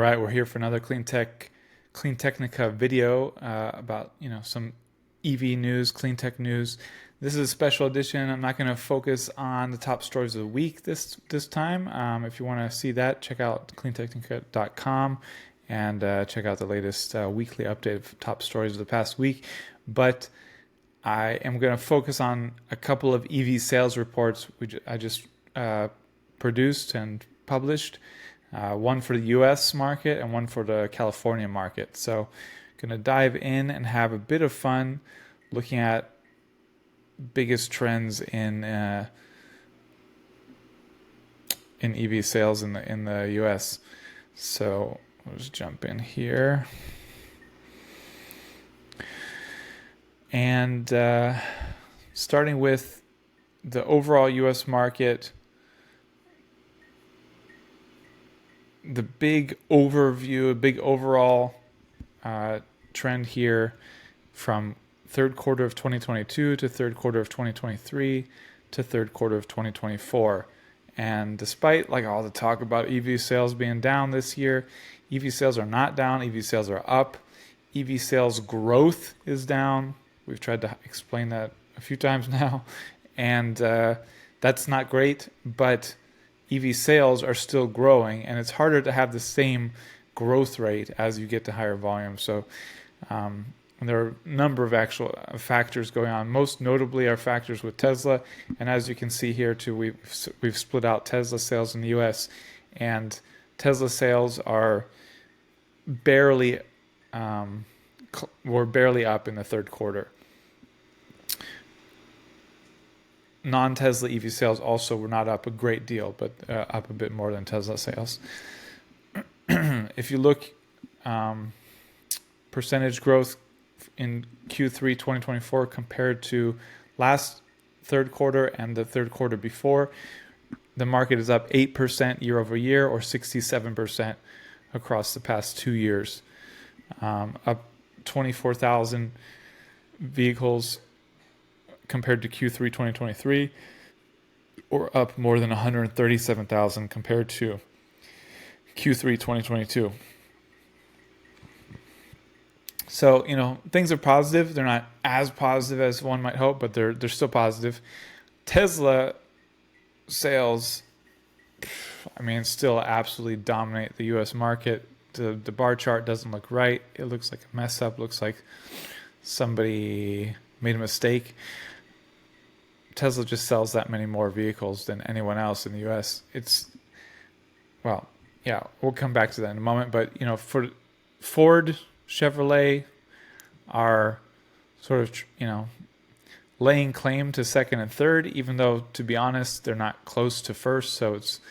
right, we're here for another Clean Technica video about some EV news, clean tech news. This is a special edition. I'm not going to focus on the top stories of the week this time. If you want to see that, check out cleantechnica.com and check out the latest weekly update of top stories of the past week. But I am going to focus on a couple of EV sales reports I just produced and published. One for the US market and one for the California market. So going to dive in and have a bit of fun looking at biggest trends in EV sales in the US. So we'll just jump in here. And starting with the overall US market, the big overview, a big overall trend here from third quarter of 2022 to third quarter of 2023 to third quarter of 2024. And despite all the talk about EV sales being down this year, EV sales are not down, EV sales are up. EV sales growth is down. We've tried to explain that a few times now. And that's not great, but EV sales are still growing, and it's harder to have the same growth rate as you get to higher volume. So there are a number of actual factors going on. Most notably are factors with Tesla, and as you can see here too, we've split out Tesla sales in the US, and Tesla sales are barely were barely up in the third quarter. Non-Tesla EV sales also were not up a great deal, but up a bit more than Tesla sales. If you look percentage growth in Q3 2024 compared to last third quarter and the third quarter before, the market is up 8% year over year, or 67% across the past 2 years. Up 24,000 vehicles compared to Q3 2023, or up more than 137,000 compared to Q3 2022. So, things are positive. They're not as positive as one might hope, but they're still positive. Tesla sales, still absolutely dominate the US market. The bar chart doesn't look right. It looks like a mess up. Looks like somebody made a mistake. Tesla just sells that many more vehicles than anyone else in the US. We'll come back to that in a moment. But, for Ford, Chevrolet are sort of, laying claim to second and third, even though, to be honest, they're not close to first. So it's,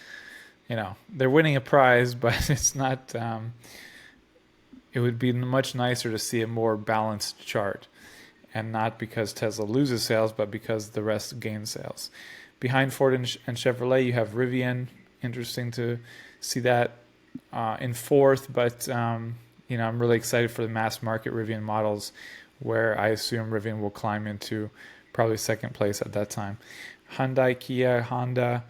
they're winning a prize, but it's not, it would be much nicer to see a more balanced chart. And not because Tesla loses sales, but because the rest gain sales. Behind Ford and Chevrolet, you have Rivian. Interesting to see that in fourth, but I'm really excited for the mass market Rivian models, where I assume Rivian will climb into probably second place at that time. Hyundai, Kia, Honda.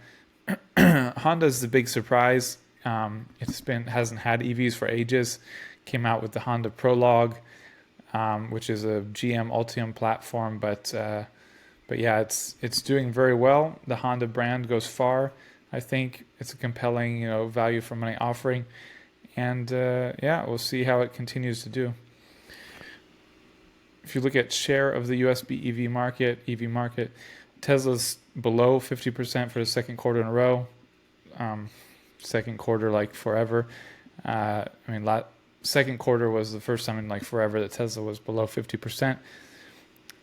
Honda is the big surprise. Hasn't had EVs for ages. Came out with the Honda Prologue, which is a GM Ultium platform, but yeah, it's doing very well. The Honda brand goes far. I think it's a compelling, value for money offering, and we'll see how it continues to do. If you look at share of the US EV market, Tesla's below 50% for the second quarter in a row. Second quarter like forever. Second quarter was the first time in forever that Tesla was below 50%.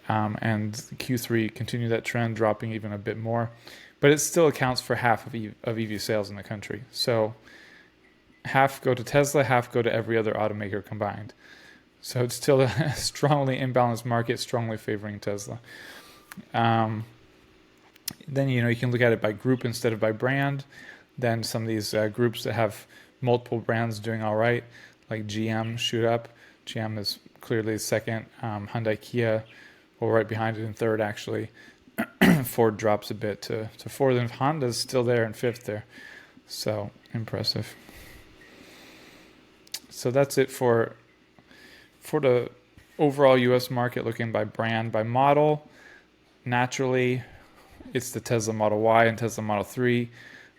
And Q3 continued that trend, dropping even a bit more. But it still accounts for half of EV sales in the country. So half go to Tesla, half go to every other automaker combined. So it's still a strongly imbalanced market, strongly favoring Tesla. Then, you can look at it by group instead of by brand. Then some of these groups that have multiple brands doing all right, like GM shoot up. GM is clearly second. Hyundai, Kia, right behind it in third, actually. Ford drops a bit to fourth, and Honda's still there in fifth there. So impressive. So that's it for the overall U.S. market. Looking by brand, by model, naturally, it's the Tesla Model Y and Tesla Model 3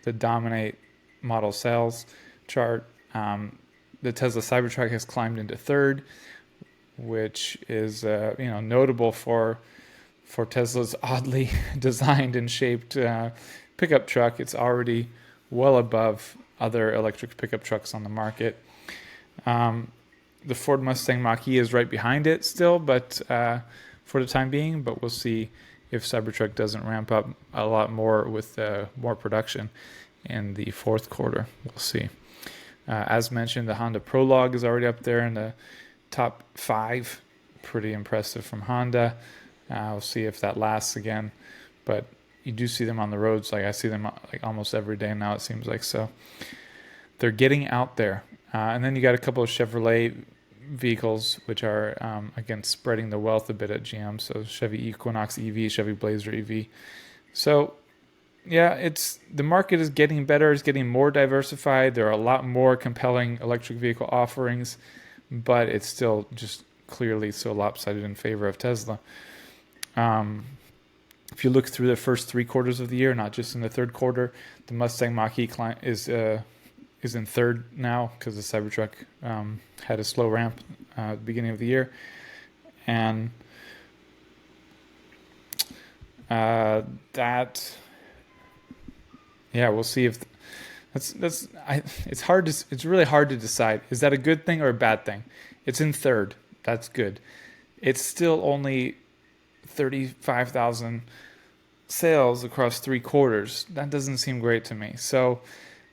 that dominate model sales chart. The Tesla Cybertruck has climbed into third, which is notable for Tesla's oddly designed and shaped pickup truck. It's already well above other electric pickup trucks on the market. The Ford Mustang Mach-E is right behind it still, but for the time being. But we'll see if Cybertruck doesn't ramp up a lot more with more production in the fourth quarter. We'll see. As mentioned, the Honda Prologue is already up there in the top 5. Pretty impressive from Honda. We'll see if that lasts again. But you do see them on the roads. Like I see them like almost every day now, it seems like. So they're getting out there. And then you got a couple of Chevrolet vehicles, which are, again, spreading the wealth a bit at GM. So Chevy Equinox EV, Chevy Blazer EV. So yeah, the market is getting better. It's getting more diversified. There are a lot more compelling electric vehicle offerings, but it's still just clearly so lopsided in favor of Tesla. If you look through the first 3 quarters of the year, not just in the third quarter, the Mustang Mach-E is in third now because the Cybertruck had a slow ramp at the beginning of the year, and we'll see if it's really hard to decide. Is that a good thing or a bad thing? It's in third. That's good. It's still only 35,000 sales across 3 quarters. That doesn't seem great to me. So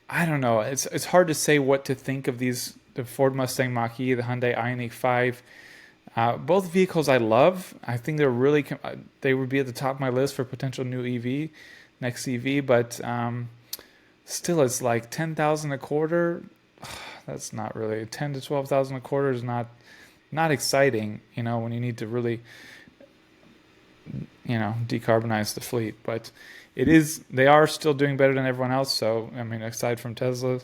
I don't know. It's hard to say what to think of these. The Ford Mustang Mach-E, the Hyundai Ioniq 5. Both vehicles I love. I think they would be at the top of my list for potential new next EV. But still, it's like 10,000 a quarter. That's not really 10 to 12,000 a quarter is not exciting. When you need to really decarbonize the fleet. But they are still doing better than everyone else. So I mean, aside from Tesla,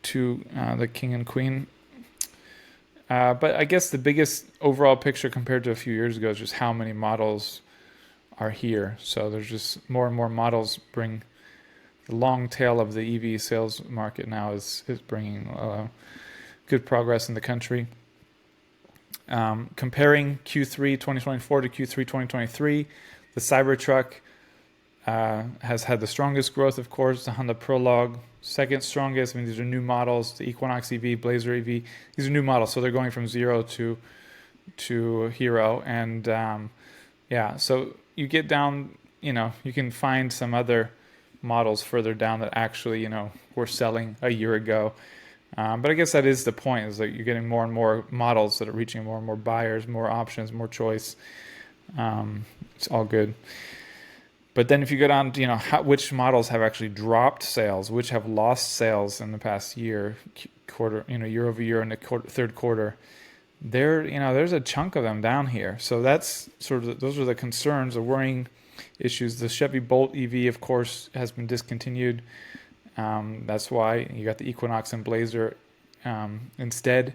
to the king and queen. But I guess the biggest overall picture compared to a few years ago is just how many models are here. So there's just more and more models bring the long tail of the EV sales market now is bringing good progress in the country. Comparing Q3 2024 to Q3 2023, the Cybertruck has had the strongest growth, of course. The Honda Prologue, second strongest. I mean, these are new models. The Equinox EV, Blazer EV, these are new models. So they're going from 0 to hero. And so you get down, you can find some other models further down that actually, were selling a year ago. But I guess that is the point, is that you're getting more and more models that are reaching more and more buyers, more options, more choice. It's all good. But then if you go down to, which models have actually dropped sales, which have lost sales in the past year over year in the third quarter, there's a chunk of them down here. So that's those are the concerns, the worrying issues. The Chevy Bolt EV, of course, has been discontinued. That's why you got the Equinox and Blazer instead.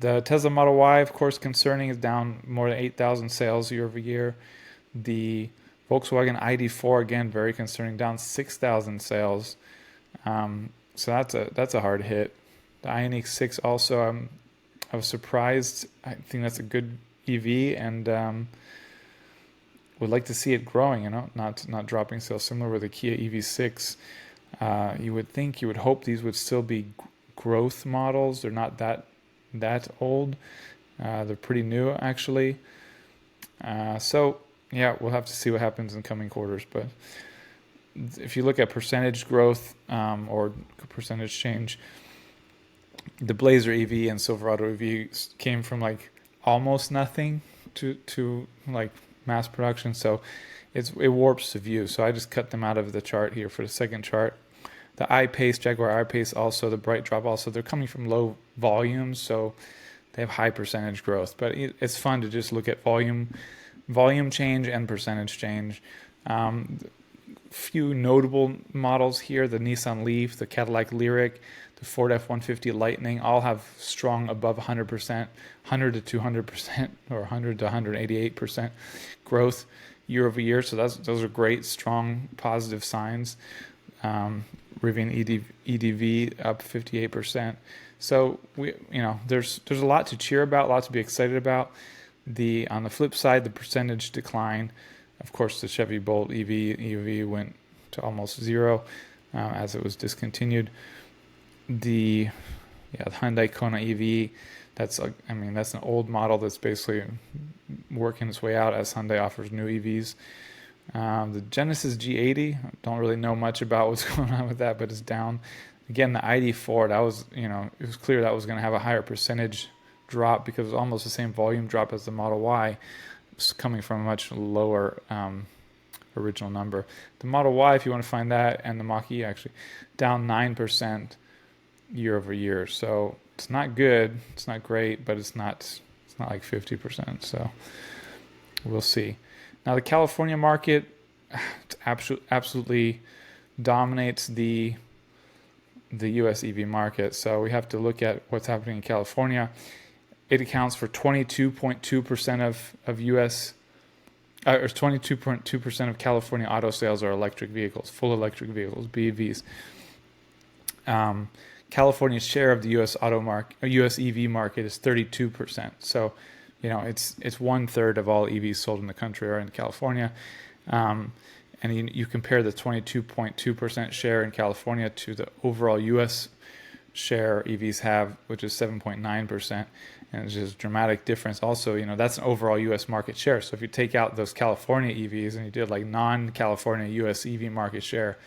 The Tesla Model Y, of course, concerning, is down more than 8,000 sales year over year. The Volkswagen ID4, again, very concerning, down 6,000 sales. So that's a hard hit. The Ioniq 6 also, I was surprised. I think that's a good EV, and would like to see it growing, not dropping sales. Similar with the Kia EV6. You would hope these would still be growth models. They're not that old. They're pretty new, actually. So yeah, we'll have to see what happens in coming quarters. But if you look at percentage growth or percentage change, the Blazer EV and Silverado EV came from like almost nothing to like mass production. So it warps the view. So I just cut them out of the chart here for the second chart. The I-Pace, Jaguar I-Pace, also the Bright Drop, also they're coming from low volumes, so they have high percentage growth. But it's fun to just look at volume change and percentage change. few notable models here: the Nissan Leaf, the Cadillac Lyriq, the Ford F-150 Lightning, all have strong above 100%, 100 to 200%, or 100 to 188% growth year over year. So those are great, strong, positive signs. Rivian EDV up 58%. So there's a lot to cheer about, a lot to be excited about. On the flip side, the percentage decline. Of course, the Chevy Bolt EV went to almost zero as it was discontinued. The Hyundai Kona EV, that's an old model that's basically working its way out as Hyundai offers new EVs. The Genesis G80, don't really know much about what's going on with that, but it's down. Again, the ID4, it was clear that was going to have a higher percentage drop because it was almost the same volume drop as the Model Y. It's coming from a much lower original number. The Model Y, if you want to find that, and the Mach-E actually, down 9% year over year. So it's not good, it's not great, but it's not like 50%. So we'll see. Now the California market absolutely dominates the U.S. EV market. So we have to look at what's happening in California. It accounts for 22.2% of U.S. Or 22.2% of California auto sales are electric vehicles, full electric vehicles, BEVs. California's share of the U.S. U.S. EV market is 32%. So, it's 1/3 of all EVs sold in the country are in California. And you compare the 22.2% share in California to the overall U.S. share EVs have, which is 7.9%. And it's just a dramatic difference. Also, that's an overall U.S. market share. So if you take out those California EVs and you did like non-California U.S. EV market share,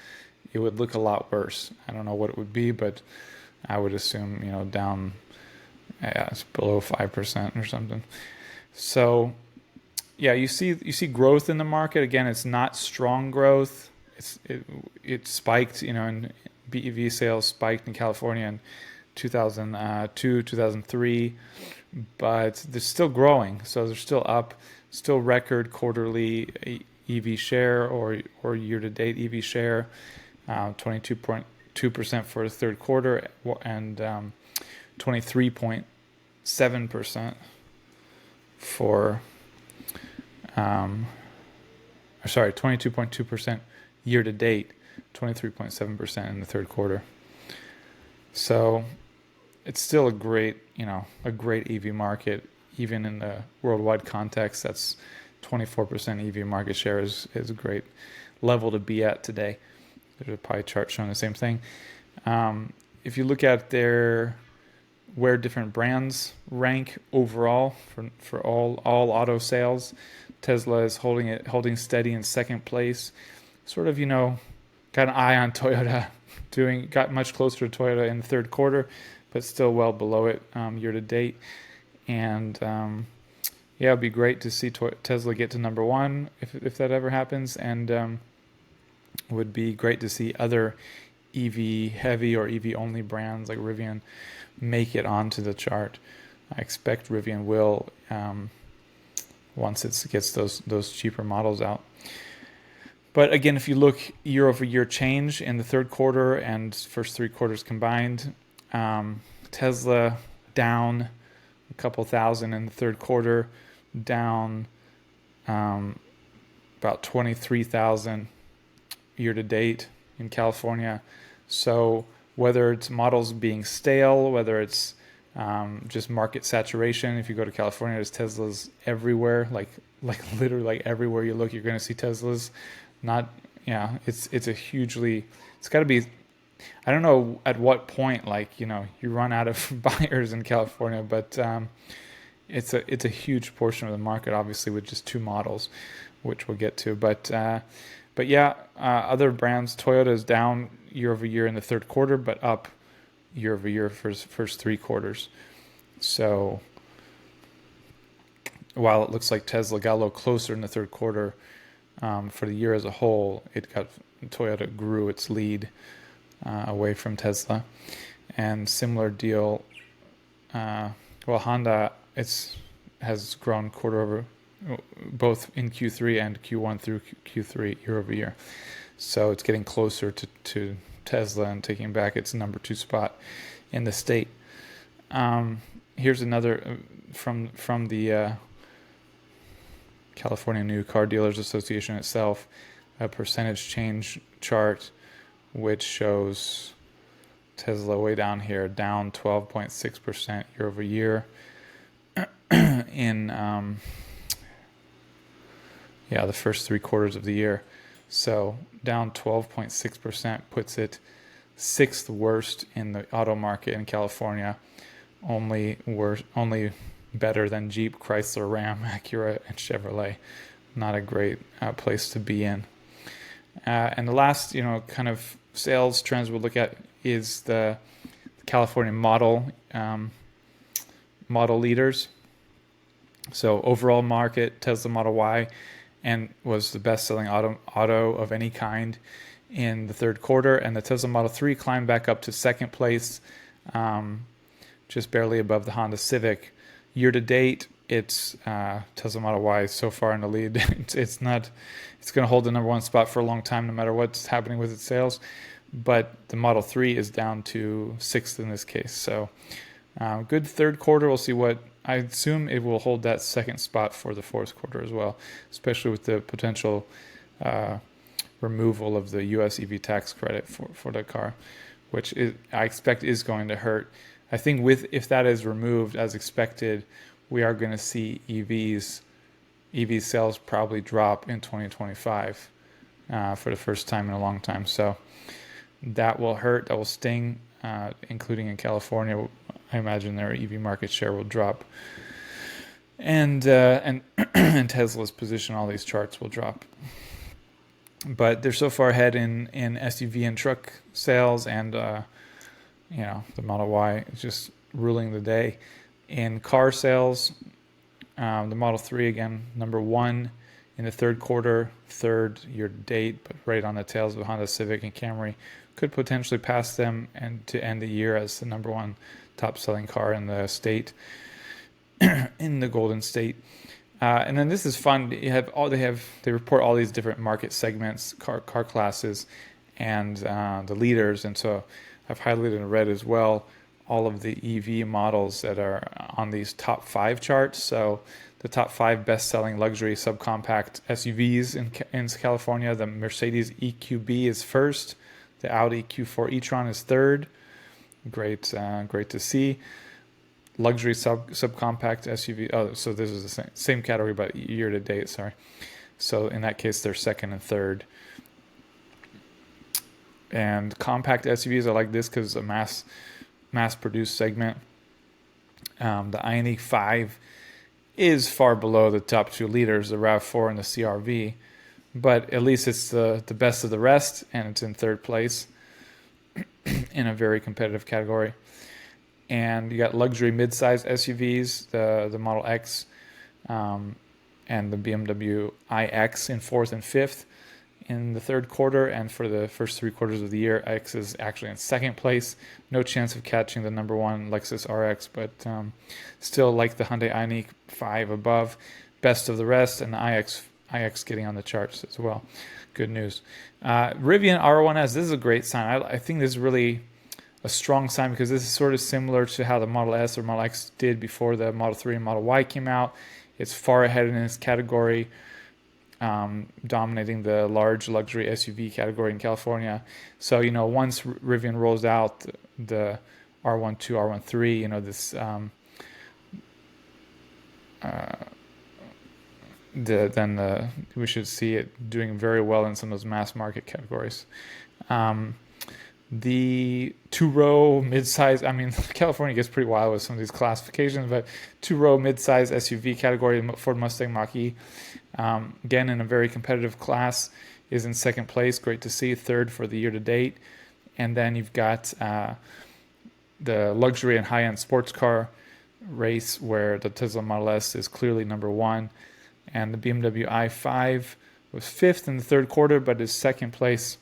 it would look a lot worse. I don't know what it would be, but I would assume, down, it's below 5% or something. So, you see growth in the market. Again, it's not strong growth. It spiked, and BEV sales spiked in California in 2002, 2003, but they're still growing. So they're still up, still record quarterly EV share or year-to-date EV share, 22.2% for the third quarter and 23.7% for 22.2% year-to-date, 23.7% in the third quarter. So it's still a great EV market, even in the worldwide context. That's 24% EV market share is a great level to be at today. There's a pie chart showing the same thing. If you look at where different brands rank overall for all auto sales, Tesla is holding steady in second place. Sort of, got an eye on Toyota, got much closer to Toyota in the third quarter, but still well below it year to date. And it'd be great to see Tesla get to number one if that ever happens, and would be great to see other EV heavy or EV only brands like Rivian make it onto the chart. I expect Rivian will once it gets those cheaper models out. But again, if you look year over year change in the third quarter and first three quarters combined, Tesla down a couple thousand in the third quarter, down about 23,000 year to date in California. So whether it's models being stale, whether it's just market saturation, if you go to California, there's Teslas everywhere, like literally like everywhere you look, you're going to see Teslas. It's got to be, I don't know at what point, you run out of buyers in California, but it's a huge portion of the market, obviously, with just two models, which we'll get to. But other brands, Toyota is down year over year in the third quarter, but up year over year for first three quarters. So while it looks like Tesla got a little closer in the third quarter, for the year as a whole, Toyota grew its lead away from Tesla. And similar deal, Honda has grown quarter over, both in Q3 and Q1 through Q3 year over year. So it's getting closer to Tesla and taking back its number 2 spot in the state. Here's another from the California New Car Dealers Association itself, a percentage change chart, which shows Tesla way down here, down 12.6% year over year in the first 3 quarters of the year. So down 12.6% puts it 6th worst in the auto market in California, only better than Jeep, Chrysler, Ram, Acura, and Chevrolet. Not a great place to be in. And the last, kind of sales trends we'll look at is the California model leaders. So overall market, Tesla Model Y and was the best-selling auto of any kind in the third quarter, and the Tesla Model 3 climbed back up to second place, just barely above the Honda Civic. Year to date, it's Tesla Model Y is so far in the lead. It's going to hold the number 1 spot for a long time, no matter what's happening with its sales. But the Model 3 is down to 6th in this case. So good third quarter. We'll see what. I assume it will hold that second spot for the fourth quarter as well, especially with the potential removal of the U.S. EV tax credit for the car, which I expect is going to hurt. I think if that is removed as expected, we are going to see EV sales probably drop in 2025 for the first time in a long time. So that will hurt. That will sting, including in California. I imagine their EV market share will drop, and Tesla's position on all these charts will drop. But they're so far ahead in SUV and truck sales, and the Model Y is just ruling the day. In car sales, the Model 3 again, number 1 in the third quarter, third year to date, but right on the tails of Honda Civic and Camry. Could potentially pass them and to end the year as the number 1 top-selling car in the state, in the Golden State. And then this is fun. They report all these different market segments, car classes, and the leaders. And so I've highlighted in red as well all of the EV models that are on these top 5 charts. So the top 5 best-selling luxury subcompact SUVs in California. The Mercedes EQB is first. The Audi Q4 e-tron is third. Great to see. Luxury subcompact SUV. Oh, so this is the same category, but year to date. Sorry. So in that case, they're second and third. And compact SUVs, I like this because it's a mass-produced segment. The Ioniq 5 is far below the top 2 leaders, the RAV4 and the CR-V, but at least it's the best of the rest, and it's in third place in a very competitive category. And you got luxury mid-size SUVs, the Model X and the BMW iX in 4th and 5th in the third quarter. And for the first 3 quarters of the year, X is actually in second place. No chance of catching the number 1 Lexus RX, but still like the Hyundai Ioniq 5 above. Best of the rest, and the iX getting on the charts as well. Good news. Rivian R1S, this is a great sign. I think this is really a strong sign because this is sort of similar to how the Model S or Model X did before the Model 3 and Model Y came out. It's far ahead in its category, dominating the large luxury SUV category in California. So, once Rivian rolls out the R12, R13, this we should see it doing very well in some of those mass market categories. The 2-row mid-size, California gets pretty wild with some of these classifications, but 2-row mid-size SUV category, Ford Mustang Mach-E, again in a very competitive class, is in second place. Great to see. Third for the year to date. And then you've got the luxury and high-end sports car race where the Tesla Model S is clearly number 1. And the BMW i5 was 5th in the third quarter, but is second place,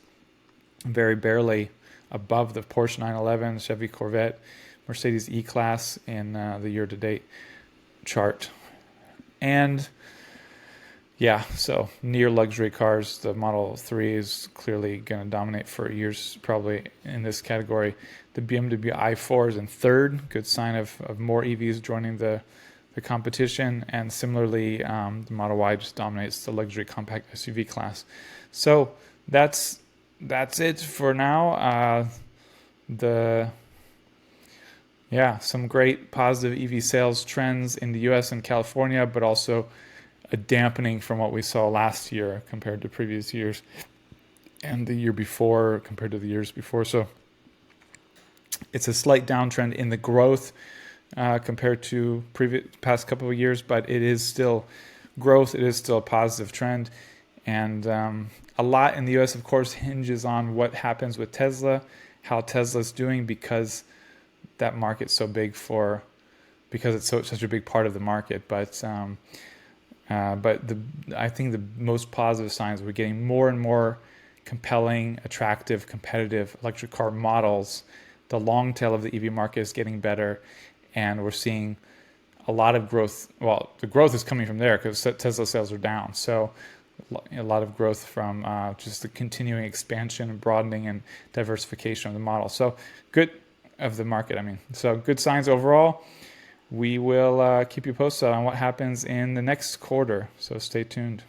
very barely above the Porsche 911, Chevy Corvette, Mercedes E-Class in the year-to-date chart. And Yeah, so near luxury cars, the Model 3 is clearly going to dominate for years, probably in this category. The BMW i4 is in third, good sign of more EVs joining the competition. And similarly, the Model Y just dominates the luxury compact SUV class. So that's that's it for now. The Yeah, some great positive EV sales trends in the US and California, but also a dampening from what we saw last year compared to previous years and the year before compared to the years before. So it's a slight downtrend in the growth compared to previous past couple of years, but it is still growth. It is still a positive trend, and a lot in the U.S. of course hinges on what happens with Tesla, how Tesla's doing, because that market's so big for because it's such a big part of the market. But I think the most positive signs, we're getting more and more compelling, attractive, competitive electric car models. The long tail of the EV market is getting better, and we're seeing a lot of growth. Well, the growth is coming from there because Tesla sales are down. So a lot of growth from just the continuing expansion and broadening and diversification of the model. So good of the market, I mean. So good signs overall. We will keep you posted on what happens in the next quarter. So stay tuned.